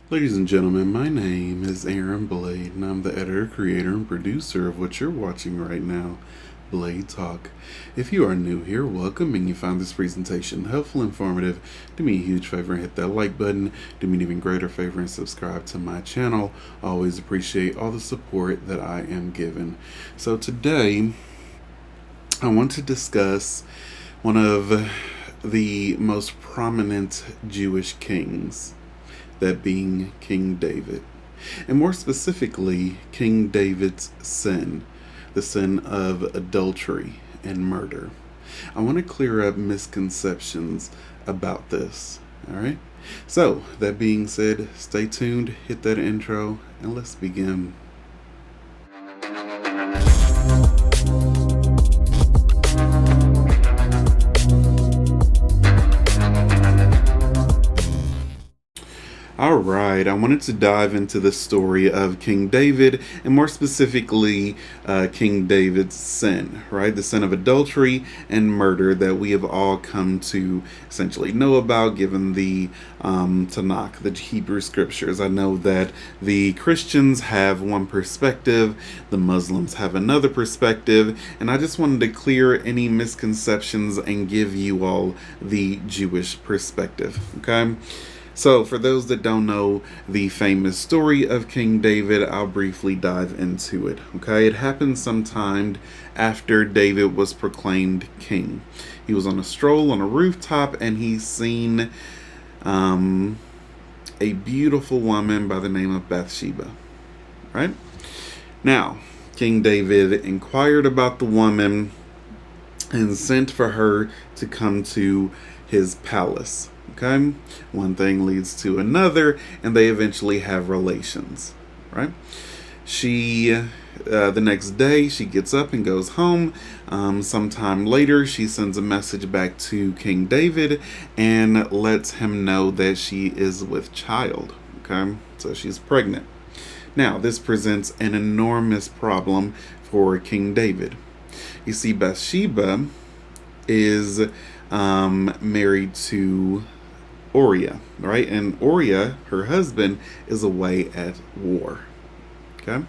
Ladies and gentlemen, my name is Aaron Blade, and I'm the editor, creator, and producer of what you're watching right now, Blade Talk. If you are new here, welcome, and you found this presentation helpful, informative, do me a huge favor and hit that like button. Do me an even greater favor and subscribe to my channel. I always appreciate all the support that I am given. So today, I want to discuss one of the most prominent Jewish kings, that being King David. And more specifically, King David's sin, the sin of adultery and murder. I want to clear up misconceptions about this. All right? So, that being said, stay tuned, hit that intro, and let's begin. All right, I wanted to dive into the story of King David, and more specifically, King David's sin, right? The sin of adultery and murder that we have all come to essentially know about, given the Tanakh, the Hebrew scriptures. I know that the Christians have one perspective, the Muslims have another perspective, and I just wanted to clear any misconceptions and give you all the Jewish perspective, okay? So, for those that don't know the famous story of King David, I'll briefly dive into it. Okay, it happened sometime after David was proclaimed king. He was on a stroll on a rooftop and he seen a beautiful woman by the name of Bathsheba. Right? Now, King David inquired about the woman and sent for her to come to his palace. Okay, one thing leads to another, and they eventually have relations, right? The next day, she gets up and goes home. Sometime later, she sends a message back to King David and lets him know that she is with child. Okay, so she's pregnant. Now, this presents an enormous problem for King David. You see, Bathsheba is married to Uriah, right? And Uriah, her husband, is away at war. Okay?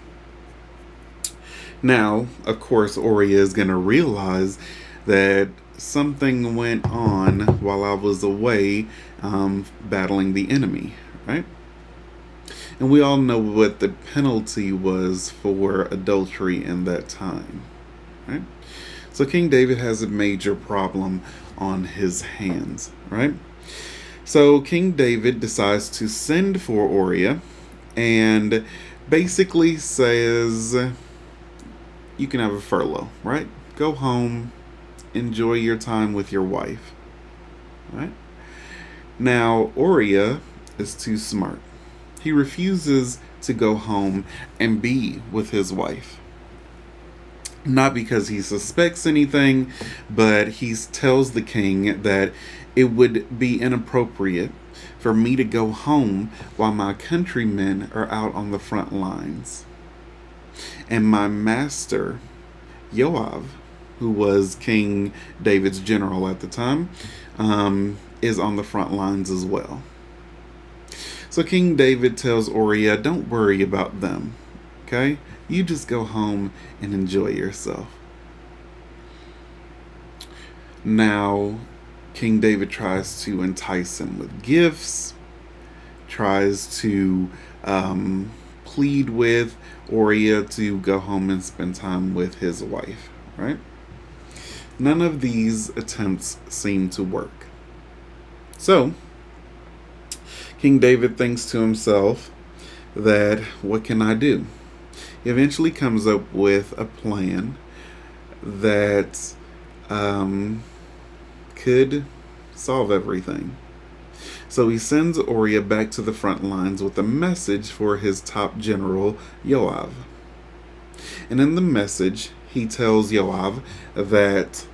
Now, of course, Uriah is going to realize that something went on while I was away battling the enemy, right? And we all know what the penalty was for adultery in that time, right? So King David has a major problem on his hands, right? So King David decides to send for Uriah and basically says, you can have a furlough, right? Go home, enjoy your time with your wife, right? Now, Uriah is too smart. He refuses to go home and be with his wife. Not because he suspects anything, but he tells the king that it would be inappropriate for me to go home while my countrymen are out on the front lines. And my master, Joab, who was King David's general at the time, is on the front lines as well. So King David tells Uriah, don't worry about them, okay? You just go home and enjoy yourself. Now, King David tries to entice him with gifts, tries to plead with Uriah to go home and spend time with his wife, right? None of these attempts seem to work. So, King David thinks to himself that, what can I do? He eventually comes up with a plan that could solve everything. So he sends Uriah back to the front lines with a message for his top general, Joab. And in the message, he tells Joab that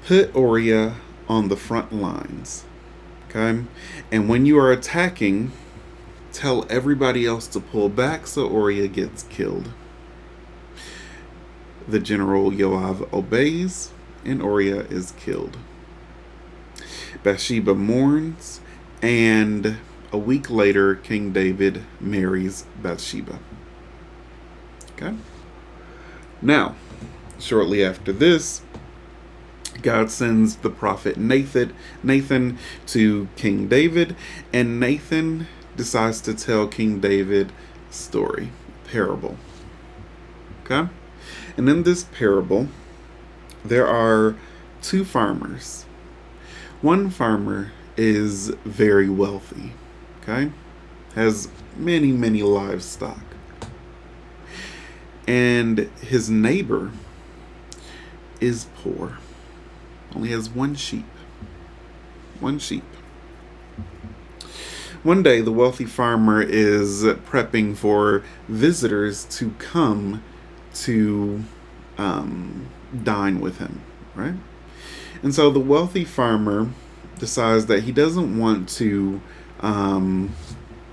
put Uriah on the front lines, okay? And when you are attacking, tell everybody else to pull back so Uriah gets killed. The general Joab obeys, and Uriah is killed. Bathsheba mourns, and A week later, King David marries Bathsheba. Okay? Now, shortly after this, God sends the prophet Nathan to King David, and Nathan decides to tell King David a story, a parable. Okay? And in this parable, there are two farmers. One farmer is very wealthy, okay? Has many, many livestock. And his neighbor is poor. Only has one sheep. One sheep. One day, the wealthy farmer is prepping for visitors to come to dine with him, right? And so the wealthy farmer decides that he doesn't want to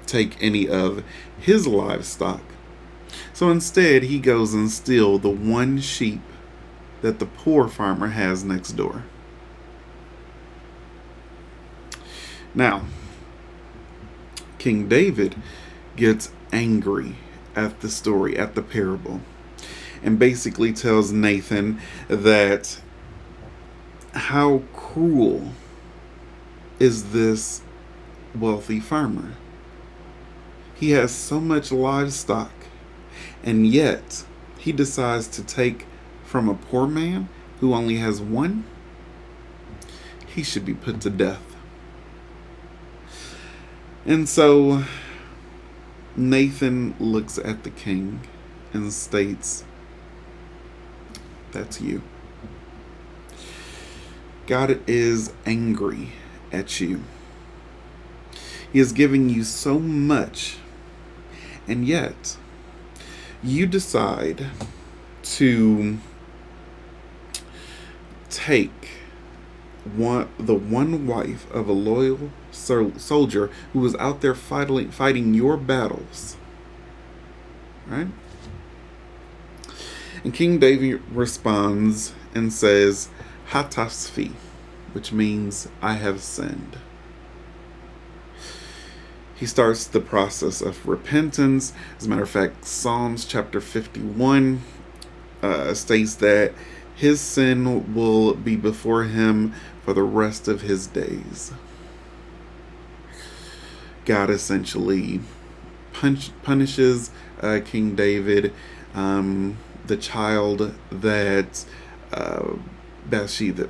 take any of his livestock. So instead, he goes and steals the one sheep that the poor farmer has next door. Now, King David gets angry at the story, at the parable, and basically tells Nathan that how cruel is this wealthy farmer? He has so much livestock, and yet he decides to take from a poor man who only has one. He should be put to death. And so Nathan looks at the king and states, "That's you. God is angry at you. He is giving you so much, and yet you decide to take the one wife of a loyal soldier who was out there fighting your battles." Right? And King David responds and says, "Hatasfi," which means "I have sinned." He starts the process of repentance. As a matter of fact, Psalms chapter 51 states that his sin will be before him for the rest of his days. God essentially punishes King David. The child that Bathsheba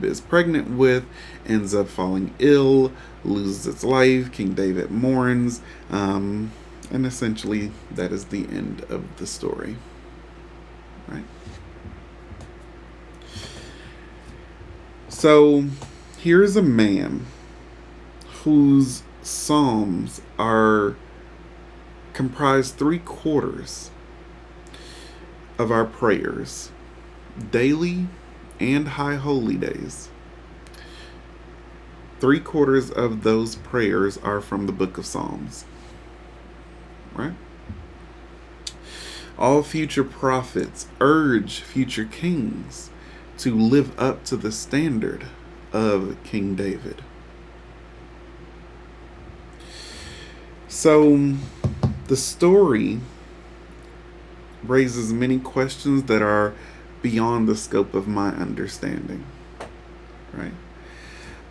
is pregnant with ends up falling ill, loses its life. King David mourns, and essentially that is the end of the story. Right? So here's a man whose psalms are comprised 3/4 of our prayers, daily and high holy days. 3/4 of those prayers are from the book of Psalms. Right? All future prophets urge future kings to live up to the standard of King David. So the story raises many questions that are beyond the scope of my understanding, right?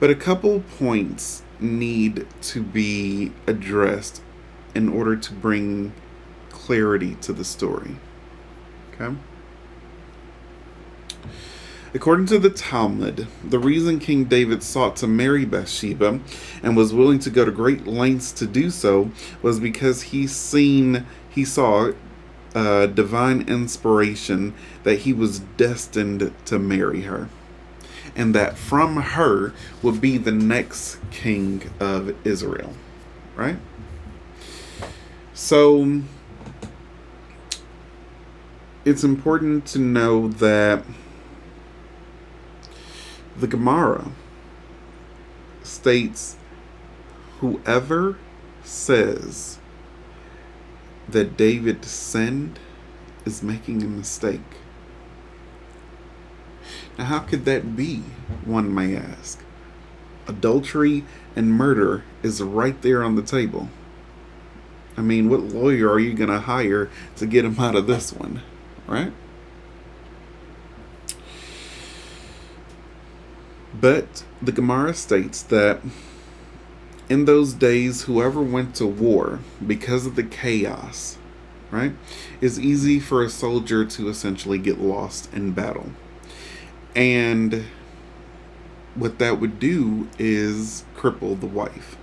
But a couple points need to be addressed in order to bring clarity to the story. Okay? According to the Talmud, the reason King David sought to marry Bathsheba and was willing to go to great lengths to do so was because he saw divine inspiration that he was destined to marry her, and that from her would be the next king of Israel. Right? So it's important to know that the Gemara states, whoever says that David sinned is making a mistake. Now, how could that be, one may ask? Adultery and murder is right there on the table. I mean, what lawyer are you going to hire to get him out of this one, right? But the Gemara states that in those days, whoever went to war because of the chaos, right, it's easy for a soldier to essentially get lost in battle. And what that would do is cripple the wife.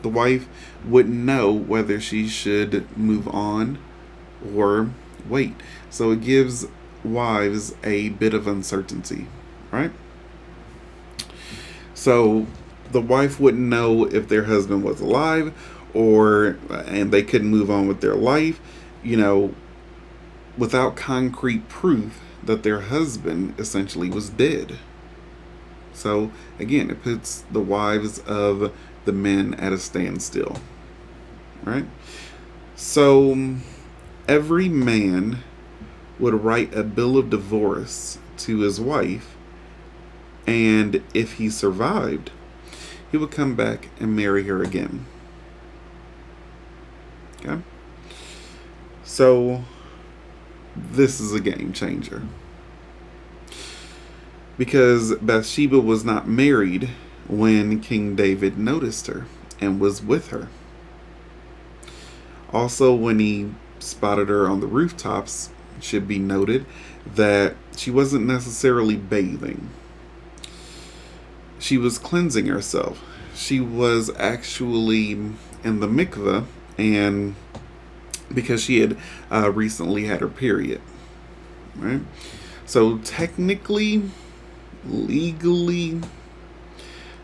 The wife wouldn't know whether she should move on or wait. So it gives wives a bit of uncertainty, right? So the wife wouldn't know if their husband was alive and they couldn't move on with their life, without concrete proof that their husband essentially was dead. So again, it puts the wives of the men at a standstill, right? So every man would write a bill of divorce to his wife, and if he survived, he would come back and marry her again. Okay? So this is a game changer, because Bathsheba was not married when King David noticed her and was with her. Also, when he spotted her on the rooftops, it should be noted that she wasn't necessarily bathing. She was cleansing herself. She was actually in the mikveh, and because she had recently had her period, right? So technically, legally,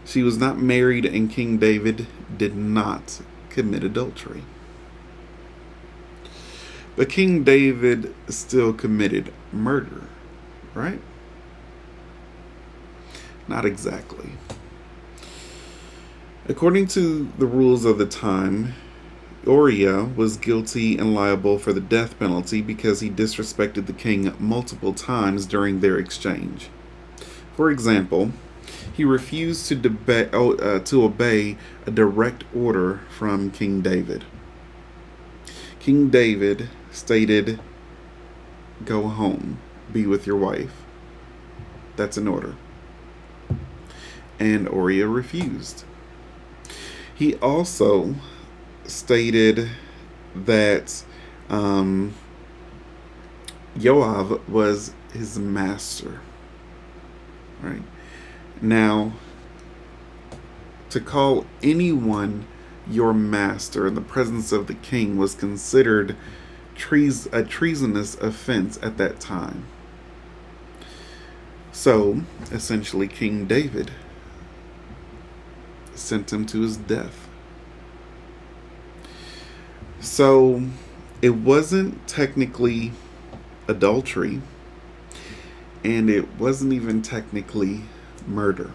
she was not married, and King David did not commit adultery. But King David still committed murder, right? Not exactly. According to the rules of the time, Uriah was guilty and liable for the death penalty because he disrespected the king multiple times during their exchange. For example, he refused to obey a direct order from King David. King David stated, "Go home, be with your wife." That's an order. And Uriah refused. He also stated that Yoav was his master. Right? Now, to call anyone your master in the presence of the king was considered a treasonous offense at that time. So, essentially, King David sent him to his death. So, it wasn't technically adultery, and it wasn't even technically murder.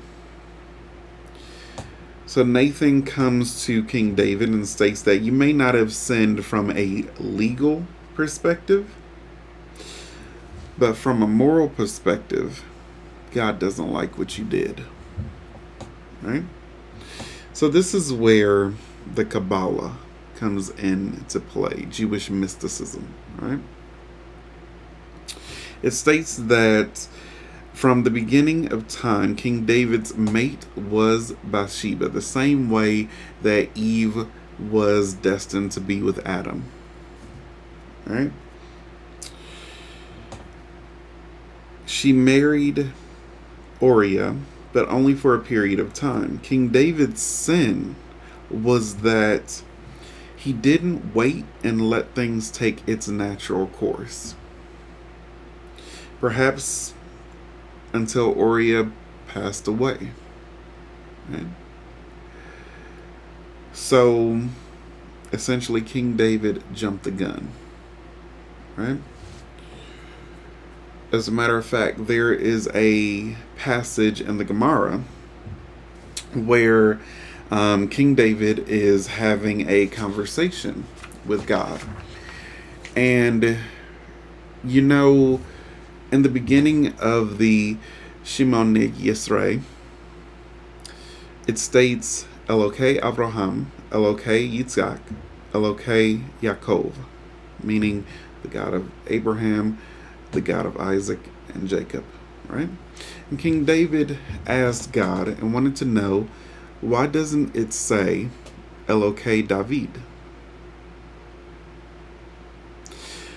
So Nathan comes to King David and states that you may not have sinned from a legal perspective, but from a moral perspective, God doesn't like what you did. Right? So this is where the Kabbalah comes into play, Jewish mysticism, right? It states that from the beginning of time, King David's mate was Bathsheba, the same way that Eve was destined to be with Adam. Right? She married Uriah, but only for a period of time. King David's sin was that he didn't wait and let things take its natural course. Perhaps until Uriah passed away. Right? So, essentially, King David jumped the gun. Right? As a matter of fact, there is a passage in the Gemara where King David is having a conversation with God. And, in the beginning of the Shimon Yisrael, It states Elokei Avraham, Elokei Yitzhak, Elokei Yaakov, meaning the God of Abraham, the God of Isaac and Jacob, right? And King David asked God and wanted to know, why doesn't it say Elokei David?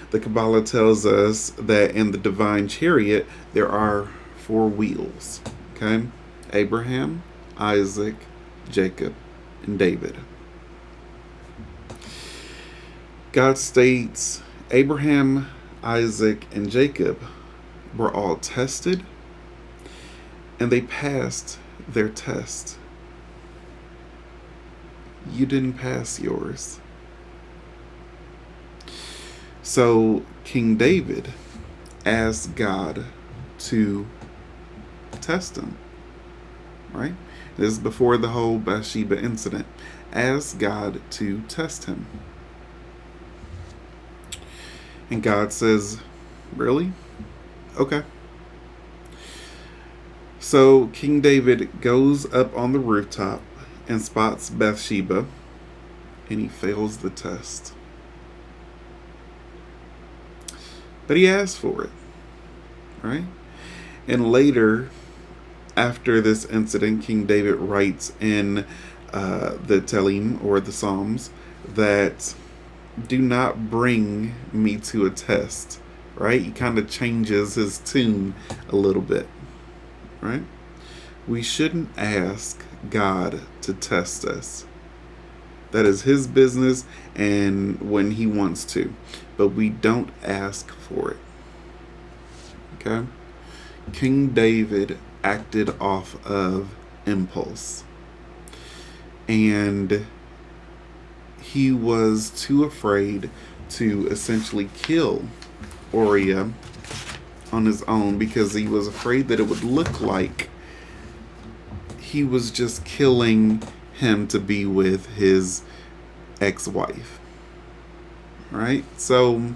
The Kabbalah tells us that in the divine chariot there are 4 wheels, okay? Abraham, Isaac, Jacob, and David. God states Abraham, Isaac, and Jacob were all tested, and they passed their test. You didn't pass yours. So King David asked God to test him, right? This is before the whole Bathsheba incident. Asked God to test him. And God says, really? Okay. So King David goes up on the rooftop and spots Bathsheba, and he fails the test. But he asked for it, right? And later, after this incident, King David writes in the Tehillim, or the Psalms, that do not bring me to a test, right? He kind of changes his tune a little bit, right? We shouldn't ask God to test us. That is his business and when he wants to. But we don't ask for it. Okay? King David acted off of impulse. And he was too afraid to essentially kill Uriah on his own because he was afraid that it would look like he was just killing him to be with his ex-wife. Right? So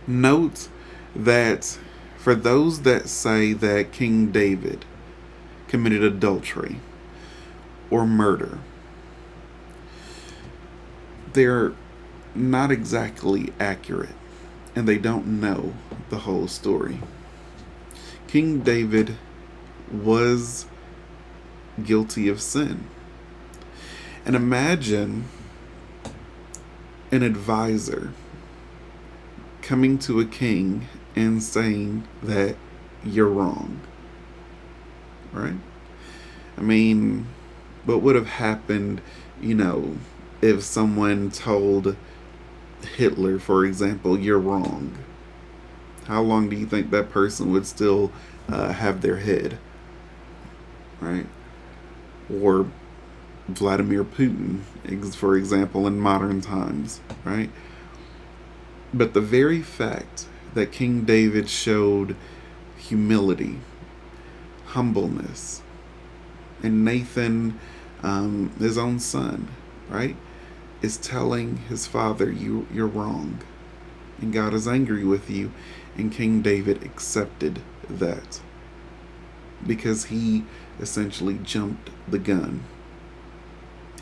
note that for those that say that King David committed adultery or murder, they're not exactly accurate and they don't know the whole story. King David was guilty of sin. And imagine an advisor coming to a king and saying that you're wrong. Right? I mean, what would have happened, if someone told Hitler, for example, you're wrong? How long do you think that person would still have their head? Right? Or Vladimir Putin, for example, in modern times, right? But the very fact that King David showed humility, humbleness, and Nathan, his own son, right, is telling his father, you're wrong, and God is angry with you, and King David accepted that because he essentially jumped the gun.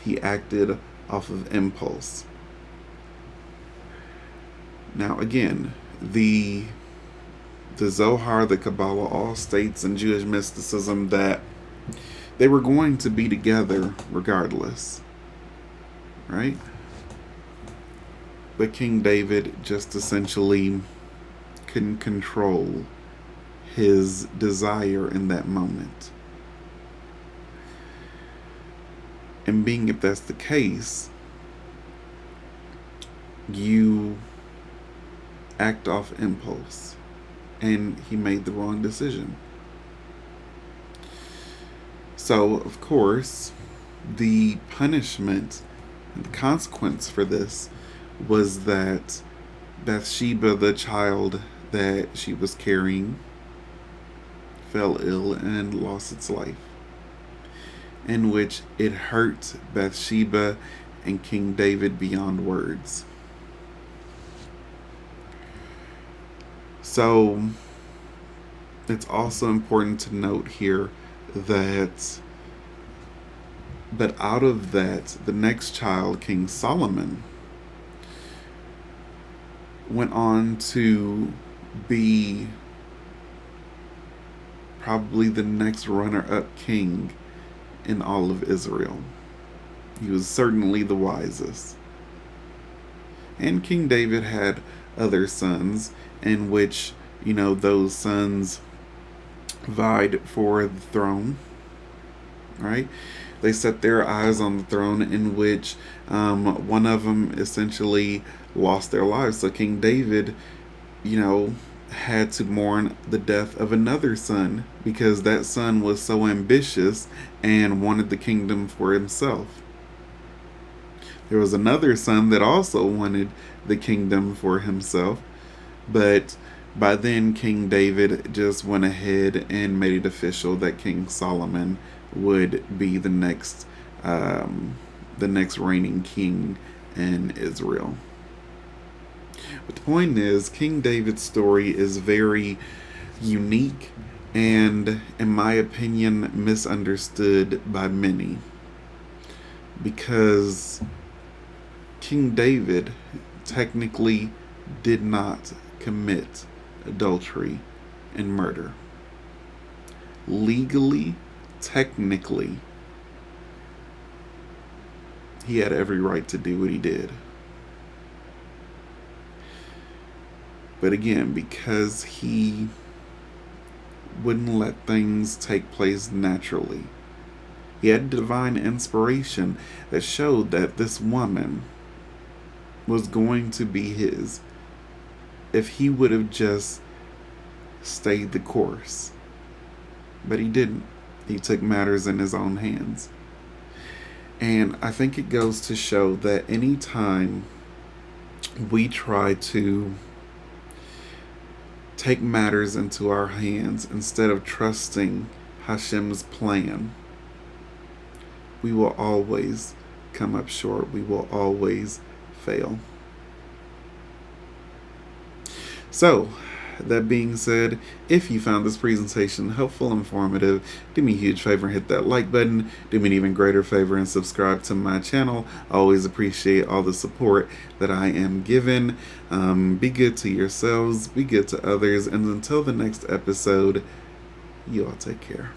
He acted off of impulse. Now again, the Zohar, the Kabbalah, all states in Jewish mysticism that they were going to be together regardless. Right? But King David just essentially couldn't control his desire in that moment. And being if that's the case, you act off impulse, and he made the wrong decision. So, of course, the punishment and the consequence for this was that Bathsheba, the child that she was carrying, fell ill and lost its life, in which it hurt Bathsheba and King David beyond words. So it's also important to note here that But out of that, the next child, King Solomon, went on to be probably the next runner up king in all of Israel. He was certainly the wisest. And King David had other sons, in which, those sons vied for the throne, right? They set their eyes on the throne, in which one of them essentially lost their lives. So King David, had to mourn the death of another son because that son was so ambitious and wanted the kingdom for himself. There was another son that also wanted the kingdom for himself, but by then King David just went ahead and made it official that King Solomon would be the next reigning king in Israel. But the point is, King David's story is very unique and, in my opinion, misunderstood by many. Because King David technically did not commit adultery and murder. Legally, technically, he had every right to do what he did. But again, because he wouldn't let things take place naturally, he had divine inspiration that showed that this woman was going to be his if he would have just stayed the course. But he didn't. He took matters in his own hands. And I think it goes to show that anytime we try to take matters into our hands instead of trusting Hashem's plan, we will always come up short. We will always fail. So, that being said, if you found this presentation helpful, informative, do me a huge favor and hit that like button. Do me an even greater favor and subscribe to my channel. I always appreciate all the support that I am given. Be good to yourselves, be good to others, and until the next episode, you all take care.